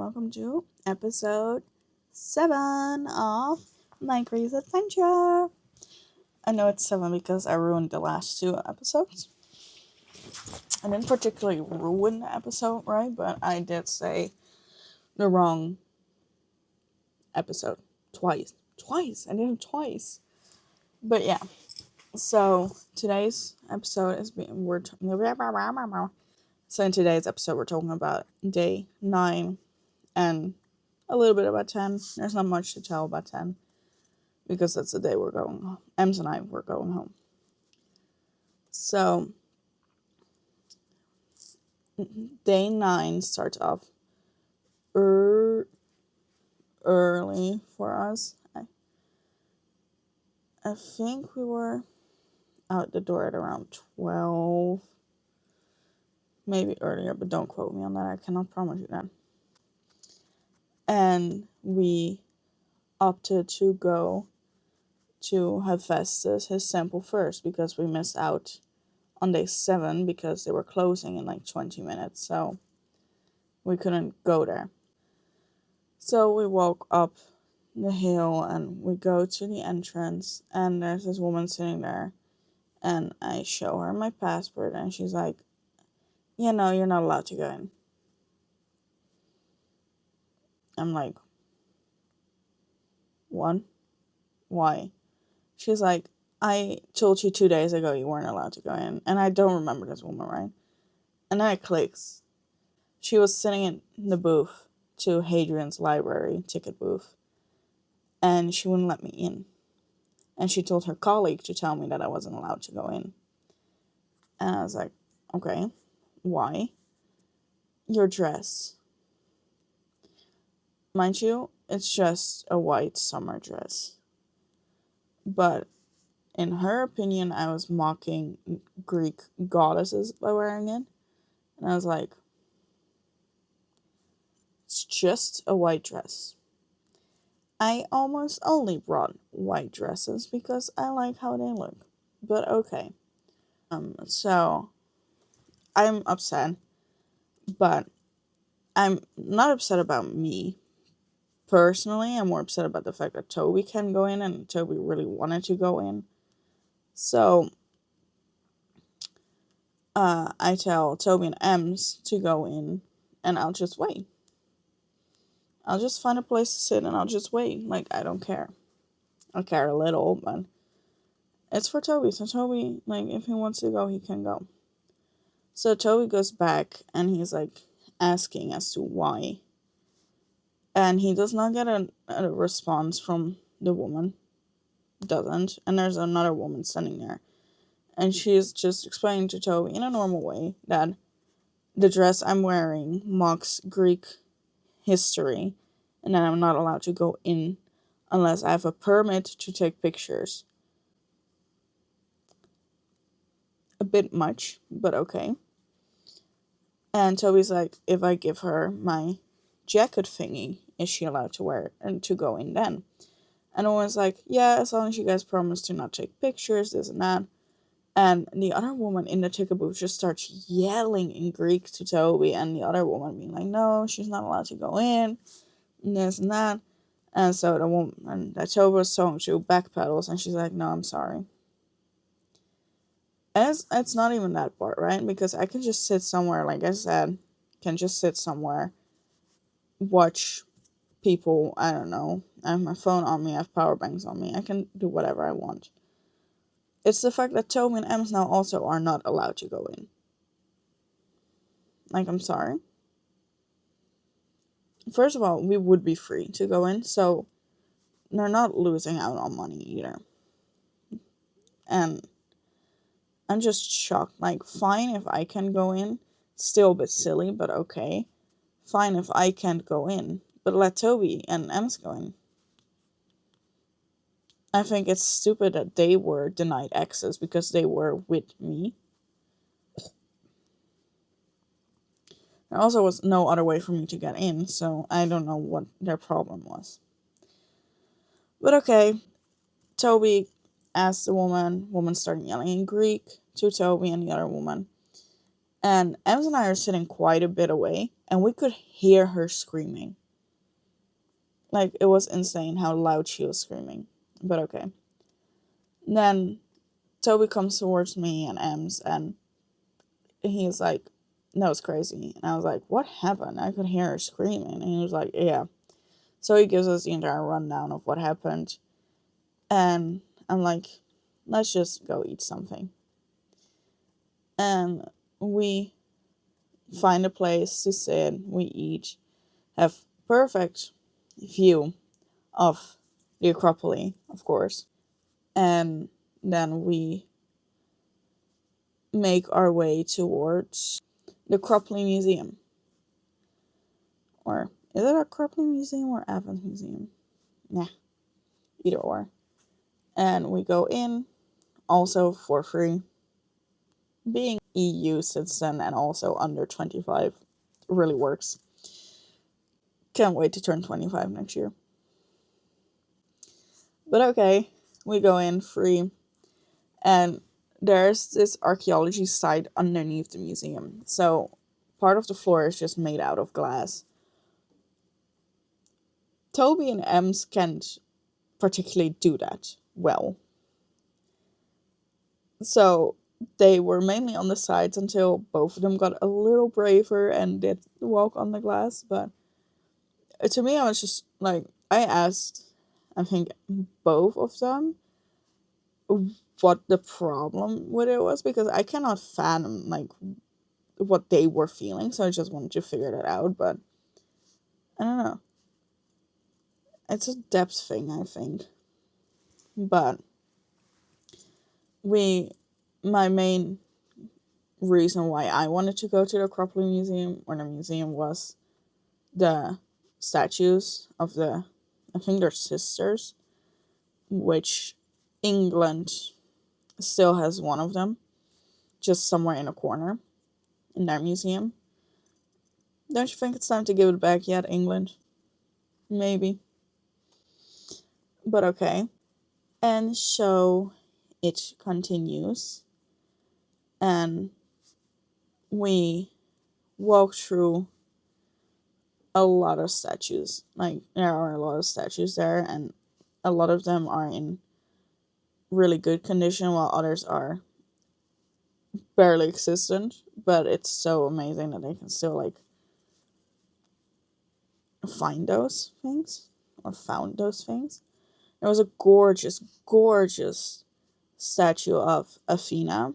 welcome to episode 7 of My Crazy Adventure. I know it's 7 because I ruined the last 2 episodes. I didn't particularly ruin the episode, right? But I did say the wrong episode twice. I did it twice. But yeah. So today's episode is So in today's episode we're talking about day 9 and a little bit about 10. There's not much to tell about 10 because that's the day we're going home. Ems and I were going home. So day 9 starts off early for us. I think we were out the door at around 12, maybe earlier, but don't quote me on that. I cannot promise you that. And we opted to go to Hephaestus, his sample, first because we missed out on day 7 because they were closing in like 20 minutes, so we couldn't go there. So we walk up the hill and we go to the entrance, and there's this woman sitting there, and I show her my passport, and she's like, yeah, no, you're not allowed to go in. I'm like, what? Why? She's like, I told you 2 days ago you weren't allowed to go in. And I don't remember this woman, right? And then it clicks. She was sitting in the booth to Hadrian's library ticket booth, and she wouldn't let me in. And she told her colleague to tell me that I wasn't allowed to go in. And I was like, okay, why? Your dress. Mind you, it's just a white summer dress. But in her opinion, I was mocking Greek goddesses by wearing it. And I was like, it's just a white dress. I almost only brought white dresses because I like how they look. But okay. So I'm upset. But I'm not upset about me personally. I'm more upset about the fact that Toby can go in, and Toby really wanted to go in. So I tell Toby and Ems to go in, and I'll just wait. I'll just find a place to sit and I'll just wait. Like, I don't care. I care a little, but it's for Toby. So Toby, like, if he wants to go, he can go. So Toby goes back and he's like asking as to why. And he does not get a response from the woman. Doesn't. And there's another woman standing there. And she's just explaining to Toby in a normal way that the dress I'm wearing mocks Greek history, and that I'm not allowed to go in unless I have a permit to take pictures. A bit much, but okay. And Toby's like, if I give her my jacket thingy, is she allowed to wear it and to go in then? And the woman's like, yeah, as long as you guys promise to not take pictures, this and that. And the other woman in the ticket booth just starts yelling in Greek to Toby, and the other woman being like, no, she's not allowed to go in, and this and that. And so the woman that Toby was talking to backpedals, and she's like, no, I'm sorry. And it's not even that part, right? Because I can just sit somewhere, like I said, can just sit somewhere, watch people, I don't know, I have my phone on me, I have power banks on me, I can do whatever I want. It's the fact that Toby and Ems now also are not allowed to go in. Like, I'm sorry. First of all, we would be free to go in, so they're not losing out on money either. And I'm just shocked. Like, fine if I can go in. Still a bit silly, but okay. Fine if I can't go in. But let Toby and Ems go in. I think it's stupid that they were denied access because they were with me. There also was no other way for me to get in, so I don't know what their problem was. But okay, Toby asked the woman started yelling in Greek to Toby and the other woman. And Ems and I are sitting quite a bit away, and we could hear her screaming. Like, it was insane how loud she was screaming. But okay. Then Toby comes towards me and Ems, and he's like, "No, it's crazy." And I was like, "What happened?" I could hear her screaming. And he was like, "Yeah." So he gives us the entire rundown of what happened. And I'm like, "Let's just go eat something." And we find a place to sit, we eat, have perfect view of the Acropolis, of course. And then we make our way towards the Acropolis Museum. Or is it Acropolis Museum or Athens Museum? Nah, either or. And we go in, also for free. Being EU citizen and also under 25 really works. Can't wait to turn 25 next year. But okay, we go in free, and there's this archaeology site underneath the museum. So part of the floor is just made out of glass. Toby and Ems can't particularly do that well. So they were mainly on the sides until both of them got a little braver and did walk on the glass. But to me, I was just like, I asked, I think, both of them what the problem with it was, because I cannot fathom like what they were feeling, so I just wanted to figure that out. But I don't know, it's a depth thing, I think. But my main reason why I wanted to go to the Acropolis Museum, or the museum, was the statues of the, I think they're sisters, which England still has one of them, just somewhere in a corner in their museum. Don't you think it's time to give it back yet, England? Maybe. But okay. And so it continues. And we walk through a lot of statues. Like, there are a lot of statues there, and a lot of them are in really good condition, while others are barely existent. But it's so amazing that they can still, like, find those things, or found those things. There was a gorgeous, gorgeous statue of Athena,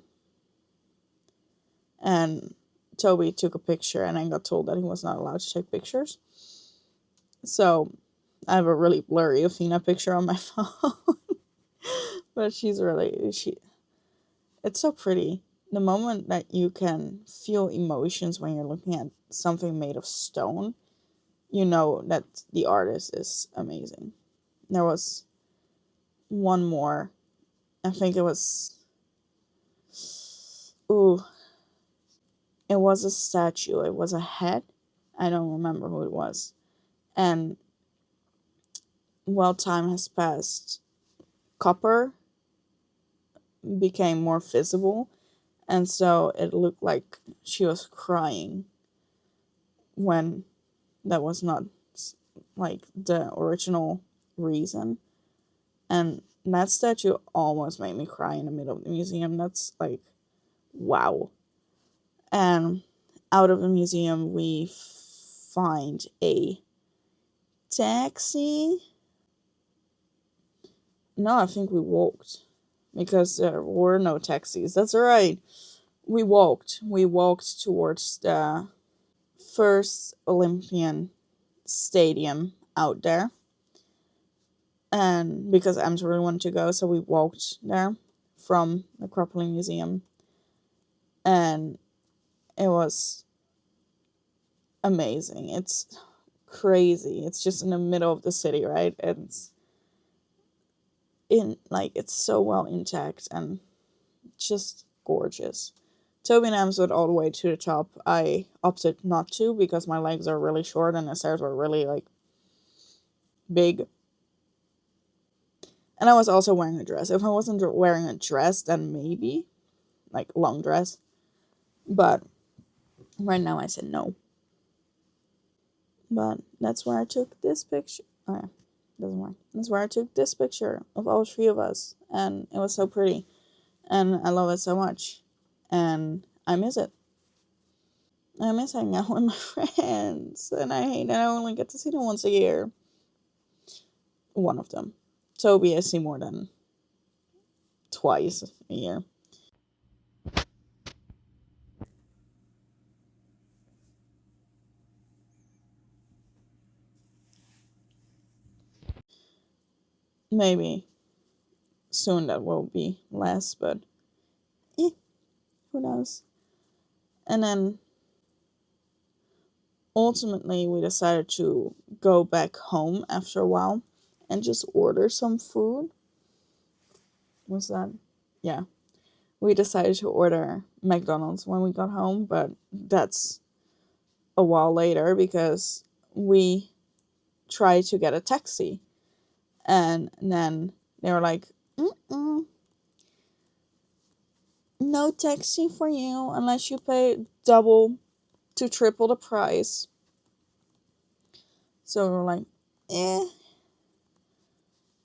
and Toby took a picture, and I got told that he was not allowed to take pictures. So I have a really blurry Athena picture on my phone. But it's so pretty. The moment that you can feel emotions when you're looking at something made of stone, you know that the artist is amazing. There was one more. I think it was, ooh, it was a statue. It was a head. I don't remember who it was. And while time has passed, copper became more visible, and so it looked like she was crying, when that was not like the original reason. And that statue almost made me cry in the middle of the museum. That's like, wow. And out of the museum, we find a taxi. No, I think we walked, because there were no taxis. That's right. We walked. We walked towards the first Olympian stadium out there. And because Ems really wanted to go, so we walked there from the Acropolis Museum. And it was amazing. It's crazy. It's just in the middle of the city, right? It's so well intact and just gorgeous. Toby and Ems went all the way to the top. I opted not to, because my legs are really short and the stairs were really, like, big. And I was also wearing a dress. If I wasn't wearing a dress, then maybe, like, long dress. But Right now I said no. But that's where I took this picture. Oh yeah, doesn't work. That's where I took this picture of all three of us. And it was so pretty. And I love it so much. And I miss it. I miss hanging out with my friends. And I hate that I only get to see them once a year. One of them. Toby I see more than twice a year. Maybe soon that will be less, but who knows? And then ultimately we decided to go back home after a while and just order some food. What's that? Yeah. We decided to order McDonald's when we got home, but that's a while later because we tried to get a taxi. And then they were like, mm-mm, no taxi for you unless you pay double to triple the price. So we were like, eh.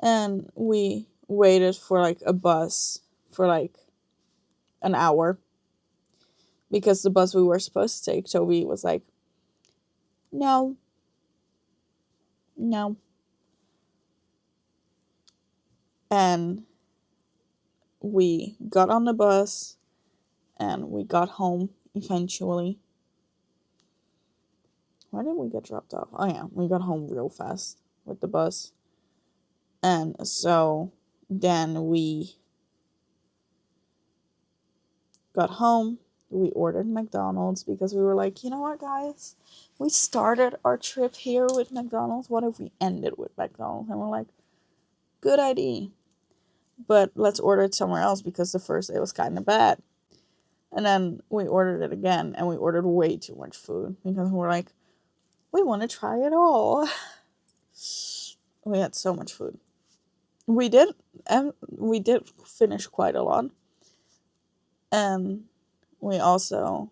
And we waited for like a bus for like an hour because the bus we were supposed to take, Toby was like, no, no. And we got on the bus and we got home eventually. Why did we get dropped off? Oh yeah, we got home real fast with the bus. And so then we got home. We ordered McDonald's because we were like, you know what, guys? We started our trip here with McDonald's. What if we ended with McDonald's? And we're like, good idea. But let's order it somewhere else because the first day was kind of bad. And then we ordered it again and we ordered way too much food because we're like, we want to try it all. We had so much food. We did, and we did finish quite a lot. And we also,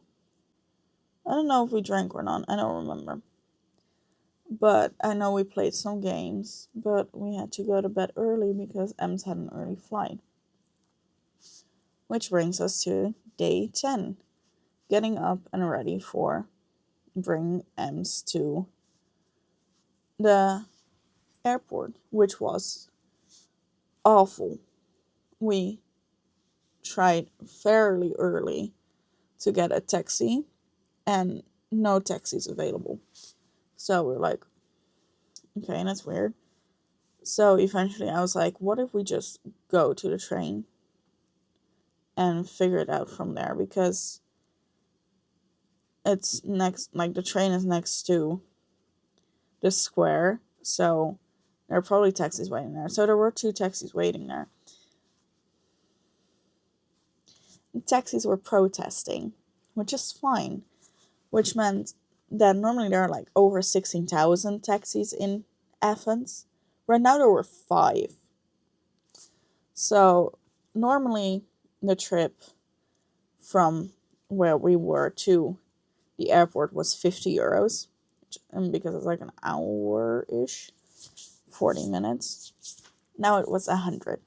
I don't know if we drank or not. I don't remember. But I know we played some games, but we had to go to bed early because Ems had an early flight. Which brings us to day 10. Getting up and ready for bringing Ems to the airport, which was awful. We tried fairly early to get a taxi and no taxis available. So we're like, okay, that's weird. So eventually I was like, what if we just go to the train and figure it out from there? Because it's next, like the train is next to the square. So there are probably taxis waiting there. So there were 2 taxis waiting there. The taxis were protesting, which is fine. Which meant that normally there are like over 16,000 taxis in Athens. Right now there were 5. So normally the trip from where we were to the airport was 50 euros. And because it's like an hour-ish, 40 minutes. Now it was 100.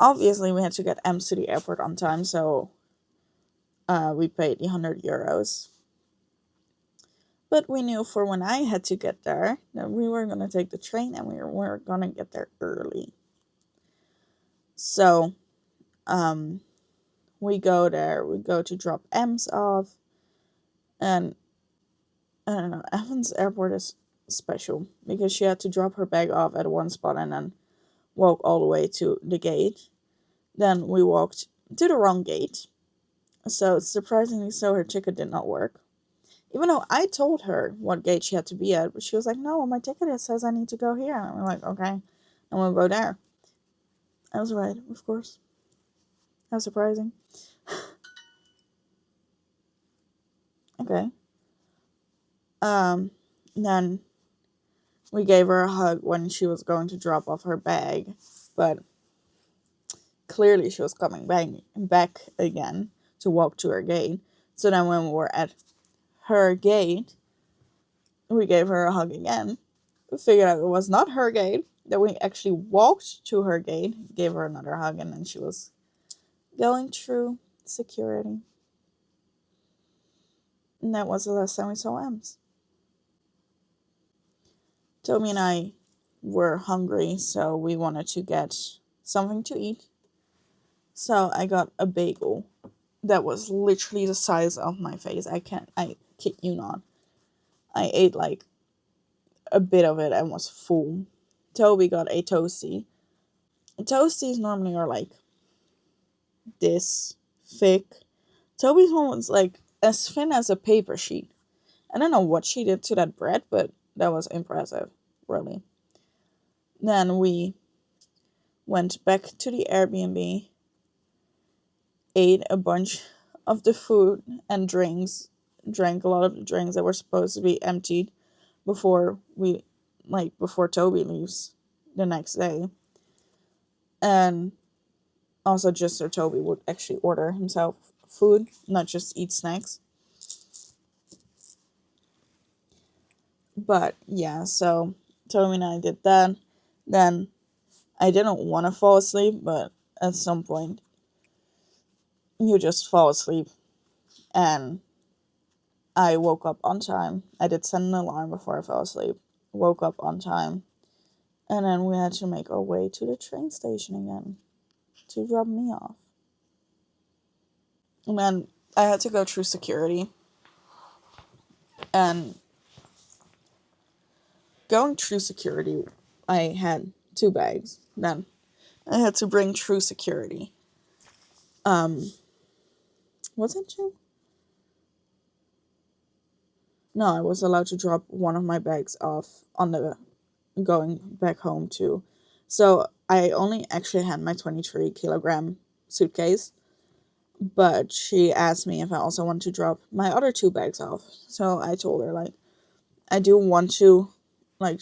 Obviously we had to get Ems to the airport on time, so we paid the 100 euros. But we knew for when I had to get there that we were going to take the train and we were going to get there early. So, we go there, we go to drop Ems off, and I don't know, Athens airport is special because she had to drop her bag off at one spot and then walk all the way to the gate. Then we walked to the wrong gate. So, surprisingly so, her ticket did not work. Even though I told her what gate she had to be at, but she was like, no, my ticket says I need to go here. And we're like, okay, and we'll go there. I was right, of course. How surprising. Okay. Then we gave her a hug when she was going to drop off her bag, but clearly she was coming back again to walk to her gate. So then when we were at her gate, we gave her a hug again. We figured out it was not her gate. Then we actually walked to her gate, gave her another hug, and then she was going through security. And that was the last time we saw Ems. Toby and I were hungry, so we wanted to get something to eat. So I got a bagel that was literally the size of my face. I kid you not. I ate like a bit of it and was full. Toby got a toasty. Toasties normally are like this thick. Toby's one was like as thin as a paper sheet. I don't know what she did to that bread, but that was impressive, really. Then we went back to the Airbnb, ate a bunch of the food and drinks, drank a lot of the drinks that were supposed to be emptied before Toby leaves the next day. And also just so Toby would actually order himself food, not just eat snacks. But yeah, so Toby and I did that. Then I didn't want to fall asleep, but at some point you just fall asleep. And I woke up on time. I did set an alarm before I fell asleep. Woke up on time. And then we had to make our way to the train station again to drop me off. And then I had to go through security. And going through security, I had 2 bags. Then I had to bring through security. Was it 2? No, I was allowed to drop one of my bags off on the going back home too. So I only actually had my 23-kilogram suitcase, but she asked me if I also want to drop my other 2 bags off. So I told her, like, I do want to, like,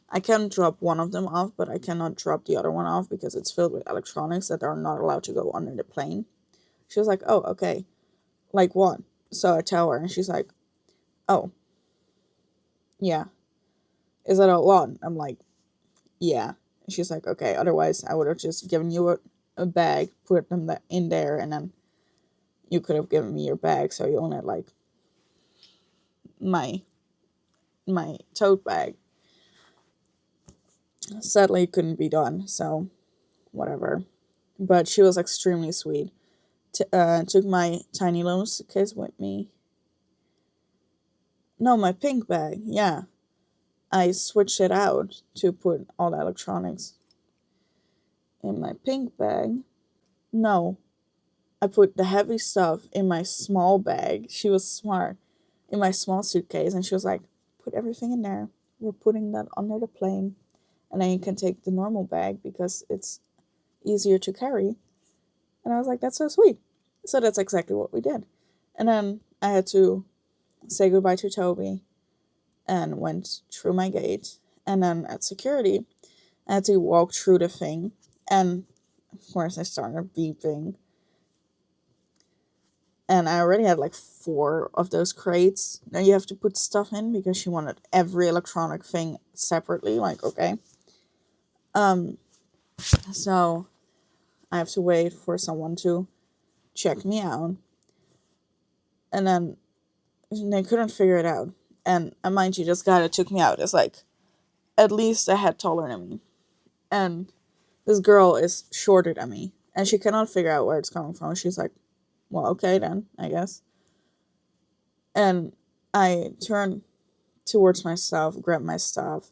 I can drop one of them off, but I cannot drop the other one off because it's filled with electronics that are not allowed to go under the plane. She was like, oh, okay. Like what? So I tell her, and she's like, oh, yeah. Is that a lot? I'm like, yeah. And she's like, okay, otherwise I would have just given you a bag, put them in there, and then you could have given me your bag, so you only had, like, my tote bag. Sadly, it couldn't be done, so whatever. But she was extremely sweet. Took my tiny little suitcase with me. No, my pink bag, yeah. I switched it out to put all the electronics in my pink bag. No, I put the heavy stuff in my small bag. She was smart. In my small suitcase, and she was like, put everything in there. We're putting that under the plane. And then you can take the normal bag because it's easier to carry. And I was like, that's so sweet. So that's exactly what we did. And then I had to say goodbye to Toby and went through my gate. And then at security, I had to walk through the thing. And of course, I started beeping. And I already had like 4 of those crates that you have to put stuff in because she wanted every electronic thing separately. Like, okay. So I have to wait for someone to check me out. And then they couldn't figure it out. And mind you, this guy that took me out is like at least a head taller than me. And this girl is shorter than me. And she cannot figure out where it's coming from. She's like, well, okay then, I guess. And I turn towards my stuff, grab my stuff,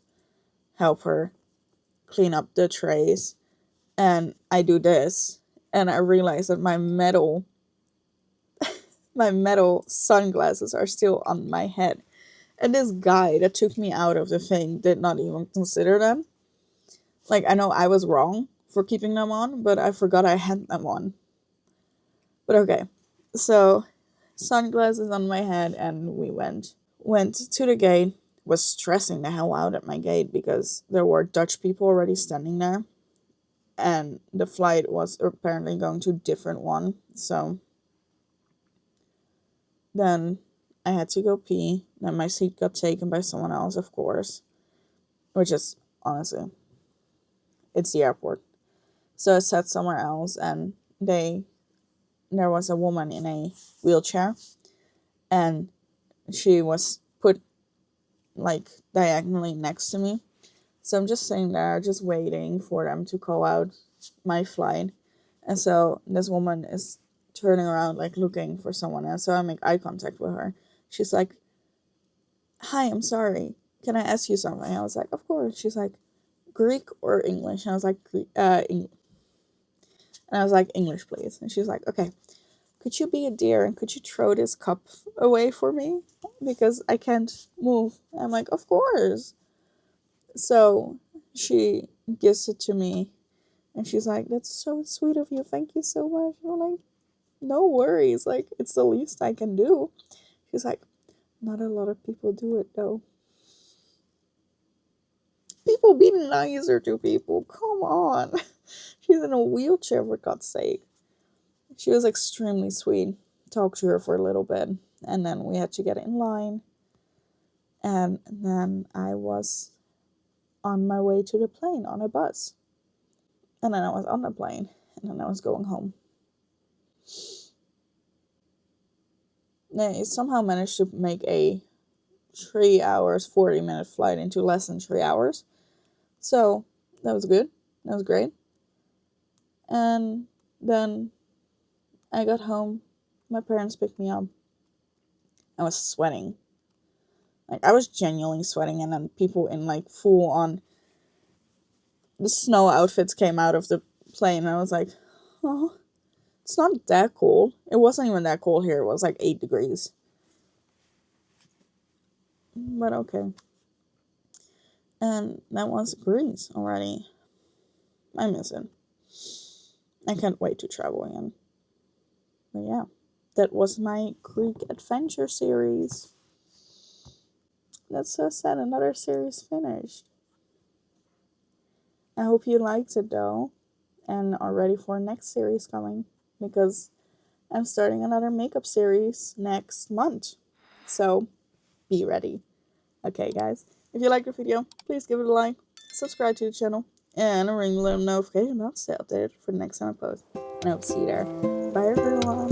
help her clean up the trays. And I do this. And I realize that my metal sunglasses are still on my head. And this guy that took me out of the thing did not even consider them. Like, I know I was wrong for keeping them on, but I forgot I had them on. But okay. So, sunglasses on my head, and we went to the gate. Was stressing the hell out at my gate because there were Dutch people already standing there. And the flight was apparently going to a different one. So, then I had to go pee. Then my seat got taken by someone else, of course, which is, honestly, it's the airport. So I sat somewhere else, and there was a woman in a wheelchair, and she was put like diagonally next to me. So I'm just sitting there, just waiting for them to call out my flight. And so this woman is turning around, like looking for someone else. So I make eye contact with her. She's like, "Hi, I'm sorry. Can I ask you something?" I was like, "Of course." She's like, "Greek or English?" And I was like, "English, please." And she's like, "Okay, could you be a dear and could you throw this cup away for me? Because I can't move." I'm like, "Of course." So she gives it to me, and she's like, "That's so sweet of you. Thank you so much." And I'm like, "No worries. Like, it's the least I can do." She's like, "Not a lot of people do it, though." People be nicer to people. Come on. She's in a wheelchair, for God's sake. She was extremely sweet. Talked to her for a little bit, and then we had to get in line. And then I was on my way to the plane on a bus. And then I was on the plane, and then I was going home. I somehow managed to make a 3 hours, 40-minute flight into less than 3 hours. So that was good. That was great. And then I got home. My parents picked me up. I was sweating. Like, I was genuinely sweating, and then people in like full on the snow outfits came out of the plane, and I was like, "Oh, it's not that cold." It wasn't even that cold here. It was like 8 degrees. But okay. And that was Greece already. I miss it. I can't wait to travel again. But yeah, that was my Greek adventure series. That's so sad. Another series finished. I hope you liked it though, and are ready for next series coming, because I'm starting another makeup series next month. So be ready. Okay, guys. If you liked the video, please give it a like, subscribe to the channel, and ring the little notification bell to stay updated for the next time I post. And I hope to see you there. Bye, everyone.